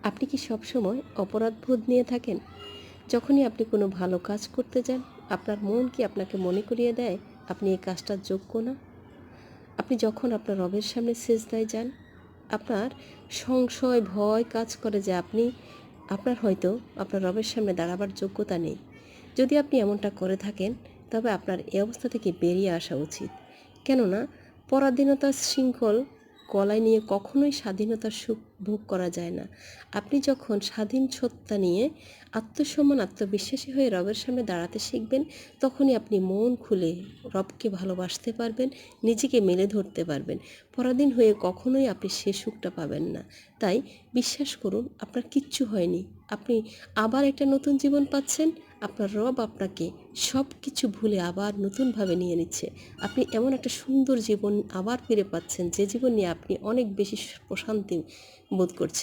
আপনি কি সবসময় অপরাধবোধ নিয়ে থাকেন? যখনই আপনি কোনো ভালো কাজ করতে যান, আপনার মন কি আপনাকে মনে করিয়ে দেয় আপনি এই কাজটার যোগ্য না? আপনি যখন আপনার রবের সামনে সিজদায় যান, আপনার সংশয়, ভয় কাজ করে যে আপনার হয়তো আপনার রবের সামনে দাঁড়াবার যোগ্যতা নেই। যদি আপনি এমনটা করে থাকেন, তবে আপনার এই অবস্থা থেকে বেরিয়ে আসা উচিত। কেননা পরাধীনতার শৃঙ্খল গলায় নিয়ে কখনোই স্বাধীনতার সুখ ভোগ করা যায় না। আপনি যখন স্বাধীন সত্তা নিয়ে আত্মসম্মান, আত্মবিশ্বাসী হয়ে রবের সামনে দাঁড়াতে শিখবেন, তখনই আপনি মন খুলে রবকে ভালোবাসতে পারবেন, নিজেকে মেলে ধরতে পারবেন। পরাধীন হয়ে কখনোই আপনি সে সুখটা পাবেন না। তাই বিশ্বাস করুন, আপনার কিচ্ছু হয়নি। আপনি আবার একটা নতুন জীবন পাচ্ছেন। আপনার রব আপনাকে সব কিছু ভুলে আবার নতুনভাবে নিয়ে নিচ্ছে। আপনি এমন একটা সুন্দর জীবন আবার ফিরে পাচ্ছেন, যে জীবন নিয়ে আপনি অনেক বেশি প্রশান্তি বোধ করছেন।